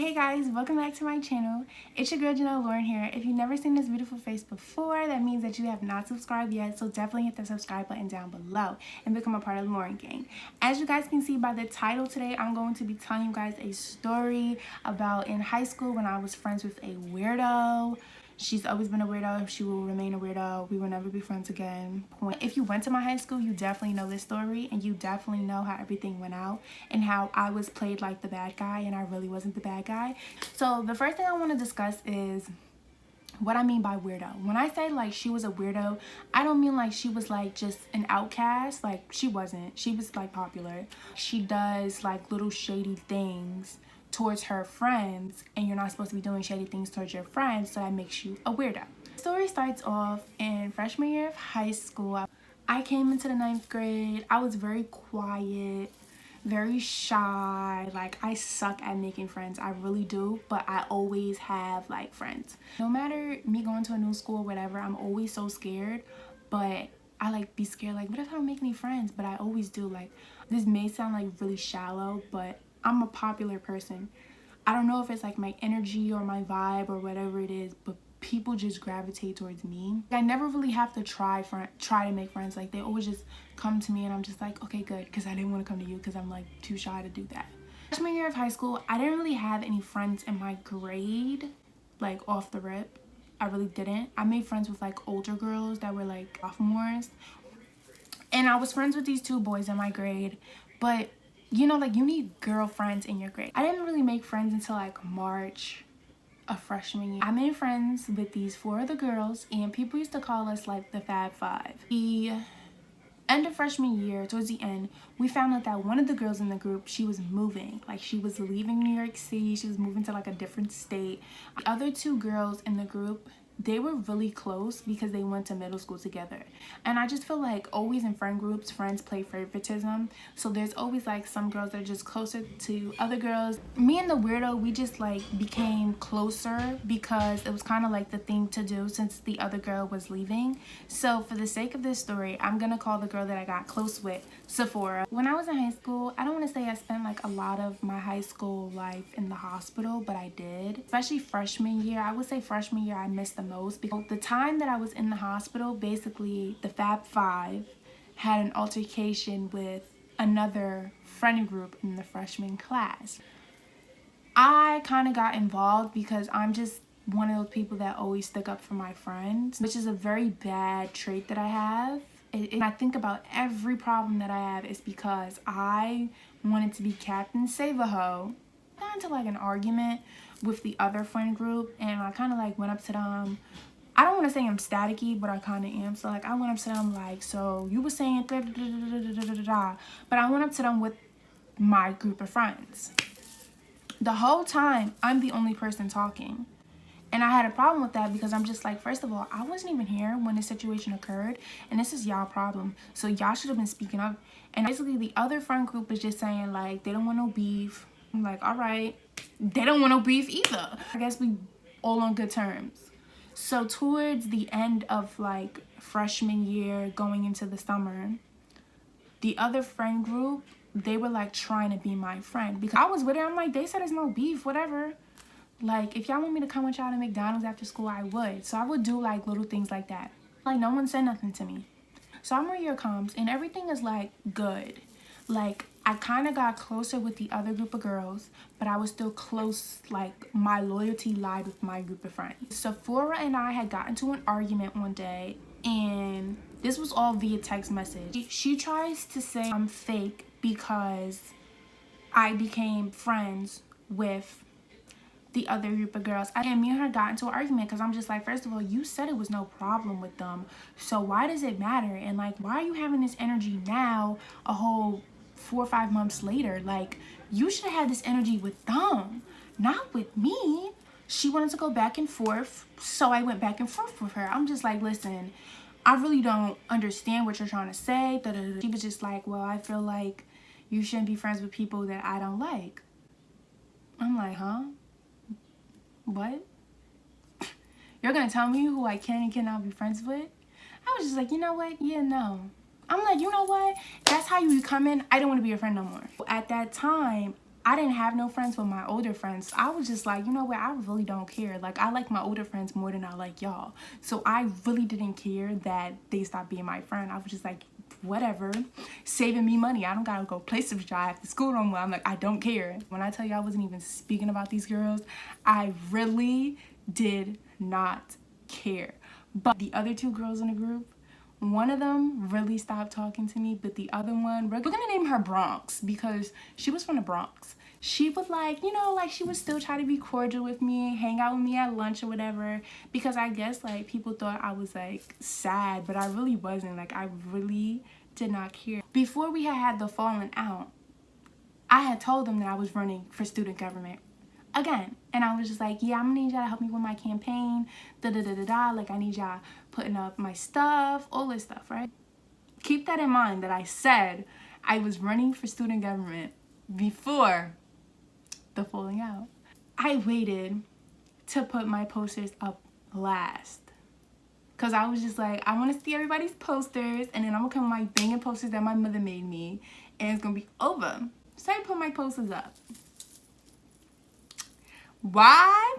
Hey guys, welcome back to my channel. It's your girl Janel Lauren here. If you've never seen this beautiful face before, that means that you have not subscribed yet, so definitely hit the subscribe button down below and become a part of the Lauren gang. As you guys can see by the title today, I'm going to be telling you guys a story about in high school when I was friends with a weirdo. She's always been a weirdo. She will remain a weirdo. We will never be friends again. If you went to my high school, you definitely know this story, and you definitely know how everything went out and how I was played like the bad guy and I really wasn't the bad guy. So the first thing I want to discuss is what I mean by weirdo. When I say like she was a weirdo, I don't mean like she was like just an outcast. Like she wasn't. She was like popular. She does like little shady things towards her friends, and you're not supposed to be doing shady things towards your friends, so that makes you a weirdo. The story starts off in freshman year of high school. I came into the 9th grade. I was very quiet, very shy. Like I suck at making friends, I really do, but I always have like friends. No matter me going to a new school or whatever, I'm always so scared, but I like be scared like what if I don't make any friends, but I always do. Like this may sound like really shallow, but I'm a popular person. I don't know if it's like my energy or my vibe or whatever it is, but people just gravitate towards me. I never really have to try to make friends. Like they always just come to me and I'm just like, okay, good, because I didn't want to come to you because I'm like too shy to do that. Freshman year of high school, I didn't really have any friends in my grade, like off the rip. I really didn't. I made friends with like older girls that were like sophomores, and I was friends with these two boys in my grade, but you know, like you need girlfriends in your grade. I didn't really make friends until like March of freshman year. I made friends with these 4 other girls, and people used to call us like the Fab Five. The end of freshman year, towards the end, we found out that one of the girls in the group, she was moving. Like she was leaving New York City. She was moving to like a different state. The other 2 girls in the group, they were really close because they went to middle school together. And I just feel like always in friend groups, friends play favoritism. So there's always like some girls that are just closer to other girls. Me and the weirdo, we just like became closer because it was kind of like the thing to do since the other girl was leaving. So for the sake of this story, I'm gonna call the girl that I got close with Sephora. When I was in high school, I don't want to say I spent like a lot of my high school life in the hospital, but I did. Especially freshman year. I would say freshman year I missed the most because the time that I was in the hospital, basically the Fab Five had an altercation with another friend group in the freshman class. I kind of got involved because I'm just one of those people that always stick up for my friends, which is a very bad trait that I have. And I think about every problem that I have is because I wanted to be Captain Save-A-Ho. I got into like an argument with the other friend group, and I kind of like went up to them. I don't want to say I'm staticky, but I kind of am. So like I went up to them like, so you were saying da, da, da, da, da, da, da, da. But I went up to them with my group of friends. The whole time I'm the only person talking. And I had a problem with that because I'm just like, first of all, I wasn't even here when this situation occurred, and this is y'all problem. So y'all should have been speaking up. And basically the other friend group was just saying like, they don't want no beef. I'm like, all right, they don't want no beef either. I guess we all on good terms. So towards the end of like freshman year going into the summer, the other friend group, they were like trying to be my friend because I was with her. I'm like, they said there's no beef, whatever. Like if y'all want me to come with y'all to McDonald's after school, I would. So I would do like little things like that. Like no one said nothing to me. Sophomore year comes and everything is like good. Like I kind of got closer with the other group of girls, but I was still close. Like my loyalty lied with my group of friends. Sephora and I had gotten into an argument one day, and this was all via text message. She tries to say I'm fake because I became friends with the other group of girls. And me and her got into an argument because I'm just like, first of all, you said it was no problem with them, so why does it matter? And like, why are you having this energy now a whole 4 or 5 months later? Like you should have had this energy with them, not with me. She wanted to go back and forth, so I went back and forth with her. I'm just like, listen, I really don't understand what you're trying to say. She was just like, well, I feel like you shouldn't be friends with people that I don't like. I'm like, huh? What? You're gonna tell me who I can and cannot be friends with? I was just like, you know what? Yeah, no. I'm like, you know what? That's how you come in. I don't want to be your friend no more. At that time, I didn't have no friends with my older friends. So I was just like, you know what, I really don't care. Like, I like my older friends more than I like y'all. So I really didn't care that they stopped being my friend. I was just like, whatever, saving me money. I don't gotta go places with y'all after school no more. I'm like, I don't care. When I tell you I wasn't even speaking about these girls, I really did not care. But the other two girls in the group, one of them really stopped talking to me, but the other one, we're gonna name her Bronx because she was from the Bronx. She would like, you know, like she would still try to be cordial with me, hang out with me at lunch or whatever, because I guess like people thought I was like sad, but I really wasn't. Like, I really did not care. Before we had the falling out, I had told them that I was running for student government again, and I was just like, yeah, I'm gonna need y'all to help me with my campaign, like I need y'all putting up my stuff, all this stuff, right? Keep that in mind that I said I was running for student government before the falling out. I waited to put my posters up last because I was just like, I want to see everybody's posters, and then I'm gonna come with my banging posters that my mother made me, and it's gonna be over. So I put my posters up. Why?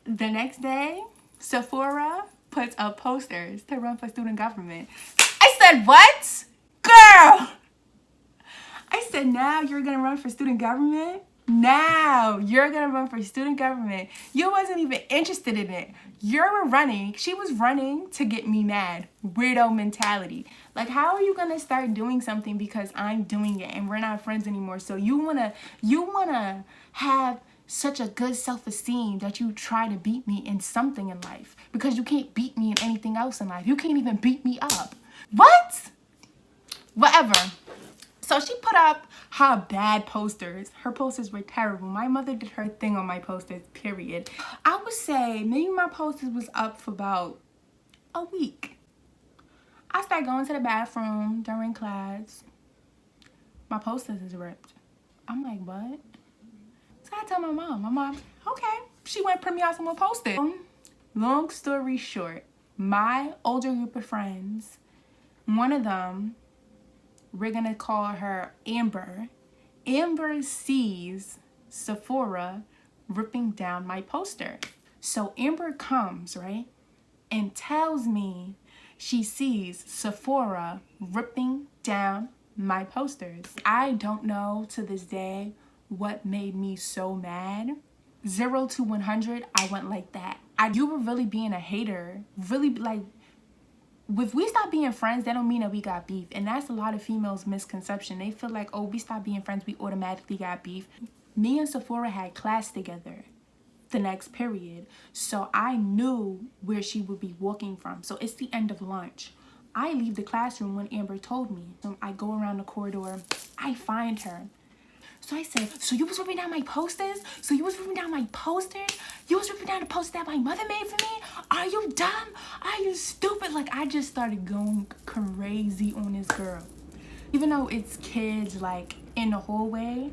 The next day, Sephora puts up posters to run for student government. I said, what? Girl! I said, now you're gonna run for student government? Now you're gonna run for student government. You wasn't even interested in it. You're running. She was running to get me mad. Weirdo mentality. Like, how are you gonna start doing something because I'm doing it and we're not friends anymore? So you wanna have such a good self-esteem that you try to beat me in something in life because you can't beat me in anything else in life. You can't even beat me up. What? Whatever. So she put up her bad posters. Her posters were terrible. My mother did her thing on my posters, period. I would say maybe my posters was up for about a week. I started going to the bathroom during class. My posters is ripped. I'm like, what? So I tell my mom, okay. She went print me out some more posters. Long story short, my older group of friends, one of them, we're gonna call her Amber. Amber sees Sephora ripping down my poster. So Amber comes, right, and tells me she sees Sephora ripping down my posters. I don't know to this day what made me so mad. 0 to 100, I went like that. You were really being a hater. Really, like, if we stop being friends, that don't mean that we got beef. And that's a lot of females' misconception. They feel like, oh, we stop being friends, we automatically got beef. Me and Sephora had class together the next period. So I knew where she would be walking from. So it's the end of lunch. I leave the classroom when Amber told me. So I go around the corridor. I find her. So I said, so you was ripping down my posters? So you was ripping down my posters? You was ripping down the posters that my mother made for me? Are you dumb? Are you stupid? Like, I just started going crazy on this girl. Even though it's kids, like, in the hallway,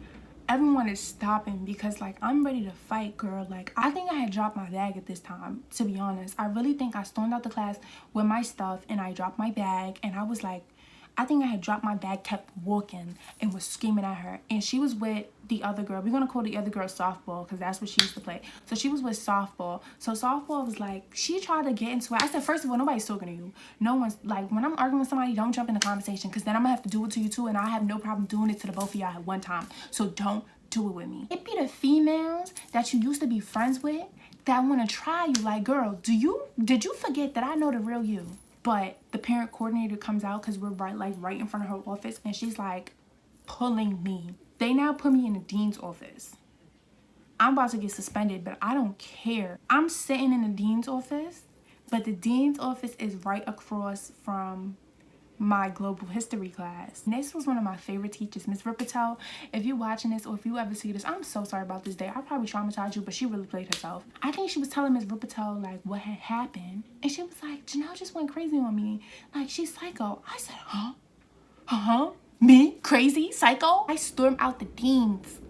everyone is stopping because, like, I'm ready to fight, girl. Like, I think I had dropped my bag at this time, to be honest. I really think I stormed out the class with my stuff and I dropped my bag and I was like, I think I had dropped my bag, kept walking, and was screaming at her. And she was with the other girl. We're going to call the other girl softball because that's what she used to play. So she was with softball. So softball was like, she tried to get into it. I said, first of all, nobody's talking to you. No one's, like, when I'm arguing with somebody, don't jump in the conversation because then I'm going to have to do it to you too. And I have no problem doing it to the both of y'all at one time. So don't do it with me. It be the females that you used to be friends with that want to try you. Like, girl, did you forget that I know the real you? But the parent coordinator comes out because we're right in front of her office, and she's like pulling me. They now put me in the dean's office. I'm about to get suspended, but I don't care. I'm sitting in the dean's office, but the dean's office is right across from my global history class. And this was one of my favorite teachers, Miss Rippetoe. If you're watching this or if you ever see this, I'm so sorry about this day. I probably traumatized you, but she really played herself. I think she was telling Miss Rippetoe like what had happened, and she was like, Janelle just went crazy on me, like she's psycho. I said, huh? Me? Crazy? Psycho? I stormed out the dean's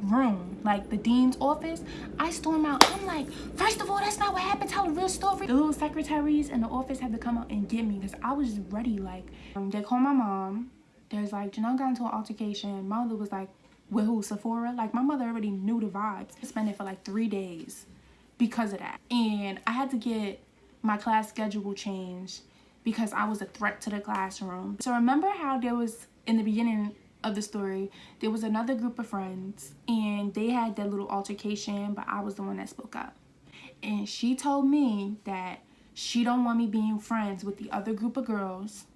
room, like the dean's office. I storm out. I'm like, first of all, that's not what happened. Tell the real story. The little secretaries in the office had to come out and get me because I was ready. Like, they called my mom. There's like, Janelle got into an altercation. My mother was like, With who? Sephora? Like, my mother already knew the vibes. I spent it for like 3 days because of that. And I had to get my class schedule changed because I was a threat to the classroom. So remember how there was, in the beginning of the story, there was another group of friends and they had their little altercation, but I was the one that spoke up. And she told me that she don't want me being friends with the other group of girls.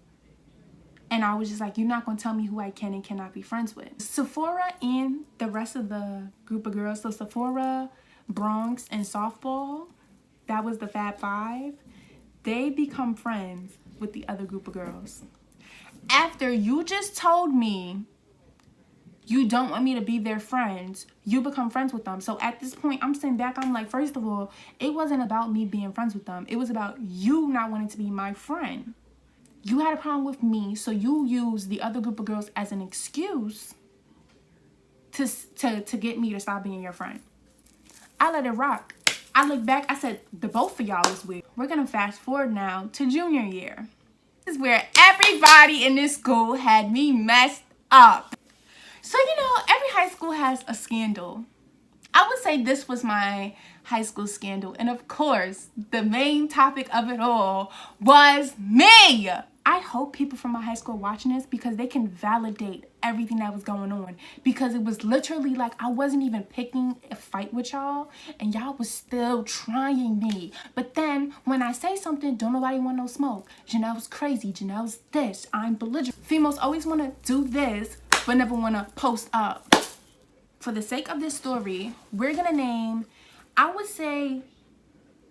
And I was just like, you're not going to tell me who I can and cannot be friends with. Sephora and the rest of the group of girls, so Sephora, Bronx, and Softball, that was the Fab Five, they become friends with the other group of girls. After you just told me you don't want me to be their friends, you become friends with them. So at this point, I'm sitting back, I'm like, first of all, it wasn't about me being friends with them. It was about you not wanting to be my friend. You had a problem with me, so you used the other group of girls as an excuse to get me to stop being your friend. I let it rock. I look back, I said, the both of y'all is weird. We're gonna fast forward now to junior year. This is where everybody in this school had me messed up. So, you know, every high school has a scandal. I would say this was my high school scandal. And of course, the main topic of it all was me. I hope people from my high school are watching this because they can validate everything that was going on. Because it was literally like I wasn't even picking a fight with y'all and y'all was still trying me. But then when I say something, don't nobody want no smoke. Janelle's crazy. Janelle's this. I'm belligerent. Females always want to do this but never want to post up. For the sake of this story, we're going to name, I would say,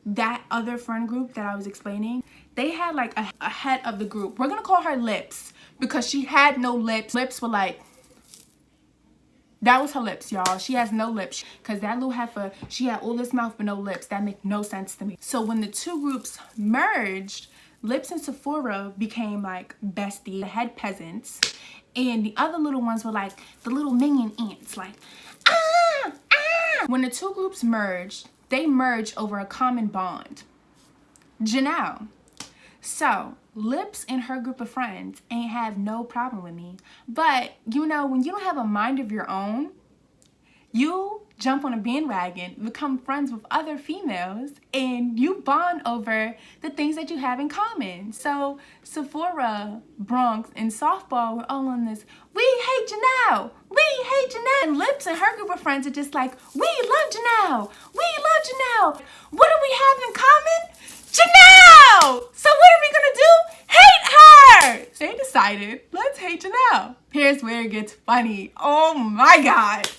that other friend group that I was explaining. They had like a head of the group. We're going to call her Lips because she had no lips. Lips were like, that was her lips, y'all. She has no lips because that little heifer, she had all this mouth but no lips. That make no sense to me. So when the two groups merged, Lips and Sephora became like besties, the head peasants. And the other little ones were like the little minion ants, like, ah, ah. When the two groups merged, they merged over a common bond. Janelle. So, Lips and her group of friends ain't have no problem with me. But, you know, when you don't have a mind of your own, you jump on a bandwagon, become friends with other females, and you bond over the things that you have in common. So Sephora, Bronx, and Softball were all on this, we hate Janelle, we hate Janelle. And Lips and her group of friends are just like, we love Janelle, we love Janelle. What do we have in common? Janelle! So what are we gonna do? Hate her! They decided, let's hate Janelle. Here's where it gets funny. Oh my God.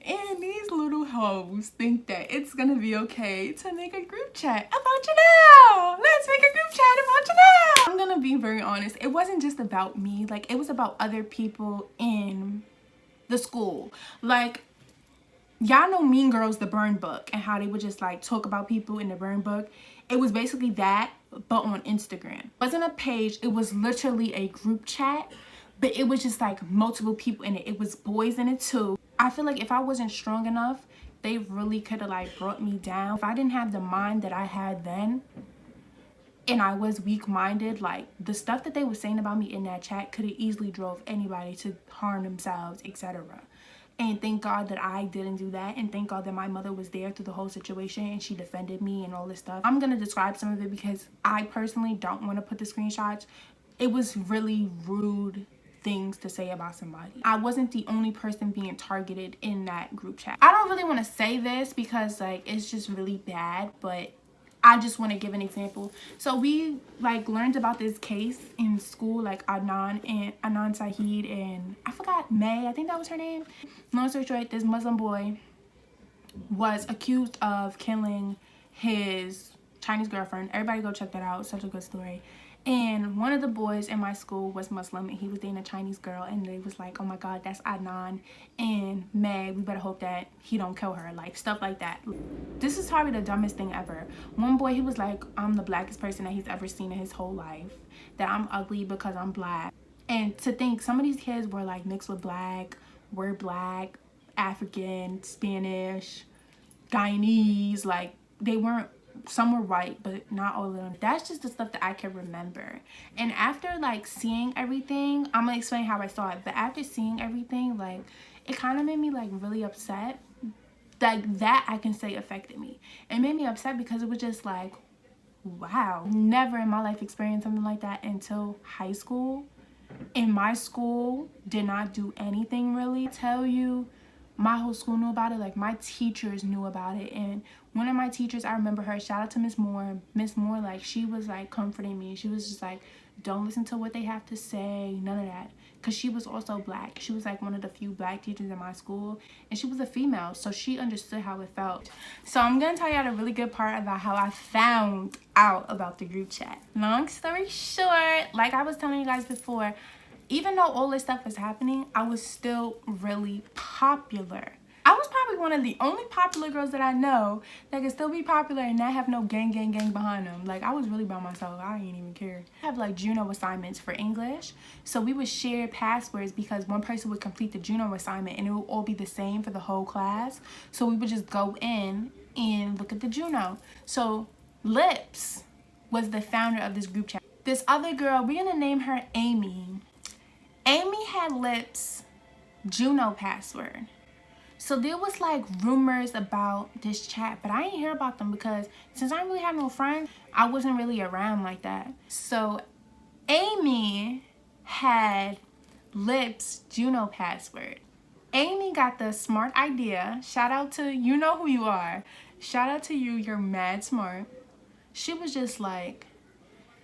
And these little hoes think that it's gonna be okay to make a group chat about Janelle. Let's make a group chat about Janelle. I'm gonna be very honest. It wasn't just about me. Like, it was about other people in the school. Like, y'all know Mean Girls, the burn book, and how they would just like talk about people in the burn book. It was basically that, but on Instagram. It wasn't a page. It was literally a group chat, but it was just like multiple people in it. It was boys in it too. I feel like if I wasn't strong enough, they really could have like brought me down. If I didn't have the mind that I had then, and I was weak-minded, like the stuff that they were saying about me in that chat could have easily drove anybody to harm themselves, etc. And thank God that I didn't do that, and thank God that my mother was there through the whole situation and she defended me and all this stuff. I'm gonna describe some of it because I personally don't want to put the screenshots. It was really rude things to say about somebody. I wasn't the only person being targeted in that group chat. I don't really want to say this because like it's just really bad, but I just want to give an example. So we like learned about this case in school, like Adnan Saeed and I forgot May, I think that was her name. Long story short, this Muslim boy was accused of killing his Chinese girlfriend. Everybody go check that out. Such a good story. And one of the boys in my school was Muslim and he was dating a Chinese girl, and they was like, oh my God, that's Adnan and May, we better hope that he don't kill her, like stuff like that. This is probably the dumbest thing ever. One boy, he was like, I'm the blackest person that he's ever seen in his whole life, that I'm ugly because I'm black. And to think some of these kids were like mixed with black, were black, African, Spanish, Guyanese, like they weren't, some were white, but not all of them. That's just the stuff that I can remember. And after like seeing everything, I'm gonna explain how I saw it, but after seeing everything, like it kind of made me like really upset. Like that I can say affected me. It made me upset because it was just like, wow, never in my life experienced something like that until high school. In my school, did not do anything really. Tell you, my whole school knew about it. Like my teachers knew about it. And one of my teachers, I remember her, shout out to Miss Moore. Miss Moore, like she was like comforting me. She was just like, don't listen to what they have to say, none of that. Because she was also black. She was like one of the few black teachers in my school, and she was a female, so she understood how it felt. So I'm gonna tell y'all a really good part about how I found out about the group chat. Long story short, like I was telling you guys before, even though all this stuff was happening, I was still really popular. I was probably one of the only popular girls that I know that can still be popular and not have no gang behind them. Like, I was really by myself. I didn't even care. I have like Juno assignments for English. So we would share passwords because one person would complete the Juno assignment and it would all be the same for the whole class. So we would just go in and look at the Juno. So Lips was the founder of this group chat. This other girl, we're gonna name her Amy. Amy had Lips' Juno password. So there was like rumors about this chat, but I didn't hear about them because since I didn't really have no friends, I wasn't really around like that. So Amy had Lips' Juno password. Amy got the smart idea. Shout out to, you know who you are. Shout out to you, you're mad smart. She was just like,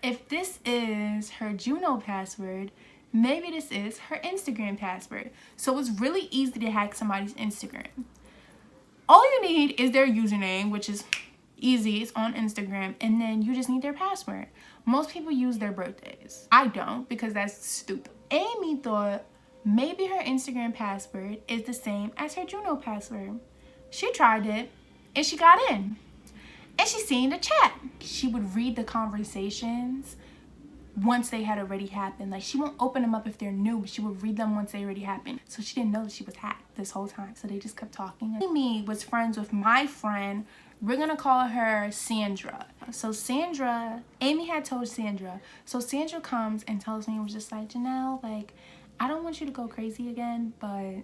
if this is her Juno password, maybe this is her Instagram password. So it's really easy to hack somebody's Instagram. All you need is their username, which is easy. It's on Instagram. And then you just need their password. Most people use their birthdays. I don't, because that's stupid. Amy thought maybe her Instagram password is the same as her Juno password. She tried it and she got in. And she seen the chat. She would read the conversations once they had already happened. Like, she won't open them up if they're new, but she would read them once they already happened. So she didn't know that she was hacked this whole time. So they just kept talking. Amy was friends with my friend. We're gonna call her Sandra. So Sandra, Amy had told Sandra. So Sandra comes and tells me, it was just like, Janelle, like, I don't want you to go crazy again, but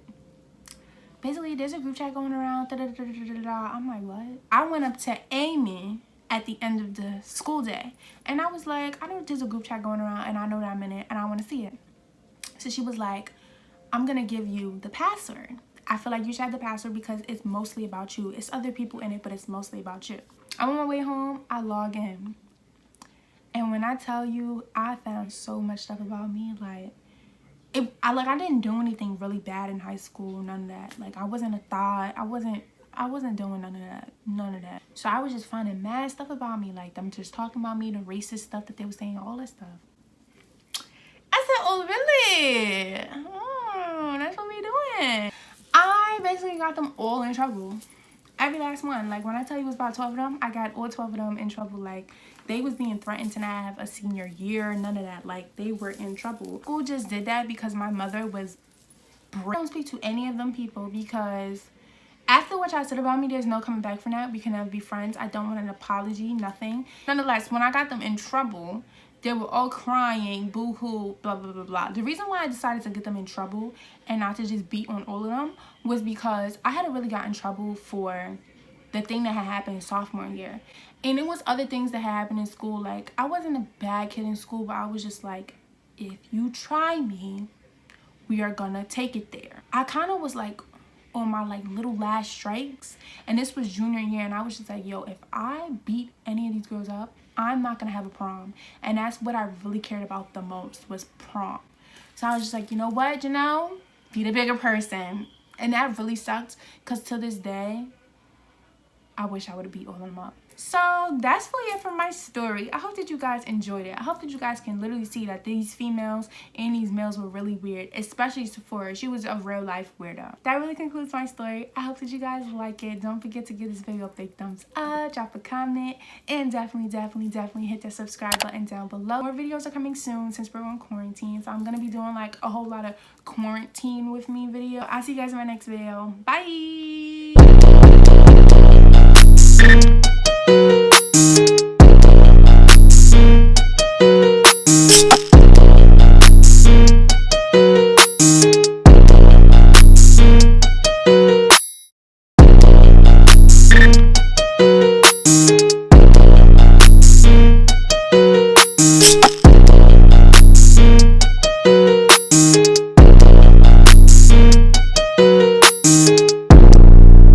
basically there's a group chat going around. I'm like, what? I went up to Amy at the end of the school day, and I was like, I know there's a group chat going around and I know that I'm in it and I want to see it. So she was like, I'm gonna give you the password. I feel like you should have the password because it's mostly about you. It's other people in it, but it's mostly about you. I'm on my way home, I log in, and when I tell you, I found so much stuff about me. Like, I didn't do anything really bad in high school, none of that. Like, I wasn't a thought, I wasn't doing none of that. So I was just finding mad stuff about me, like them just talking about me, the racist stuff that they were saying, all that stuff. I said, oh really? Oh, that's what we doing. I basically got them all in trouble. Every last one. Like, when I tell you it was about 12 of them, I got all 12 of them in trouble. Like, they was being threatened to not have a senior year, none of that. Like, they were in trouble. School just did that because my mother was I don't speak to any of them people because after what y'all said about me, there's no coming back from that. We can never be friends. I don't want an apology, nothing. Nonetheless, when I got them in trouble, they were all crying, boo-hoo, blah, blah, blah, blah. The reason why I decided to get them in trouble and not to just beat on all of them was because I hadn't really gotten in trouble for the thing that had happened sophomore year. And it was other things that had happened in school. Like, I wasn't a bad kid in school, but I was just like, if you try me, we are gonna take it there. I kind of was like on my like little last strikes, and this was junior year, and I was just like, yo, if I beat any of these girls up, I'm not gonna have a prom. And that's what I really cared about the most, was prom. So I was just like, you know what, Janelle, be the bigger person. And that really sucked, because to this day, I wish I would have beat all of them up. So that's really it for my story. I hope that you guys enjoyed it. I hope that you guys can literally see that these females and these males were really weird, especially Sephora. She was a real life weirdo. That really concludes my story. I hope that you guys like it. Don't forget to give this video a big thumbs up, drop a comment, and definitely hit the subscribe button down below. More videos are coming soon since we're on quarantine, so I'm gonna be doing like a whole lot of quarantine with me video. I'll see you guys in my next video. Bye. soon.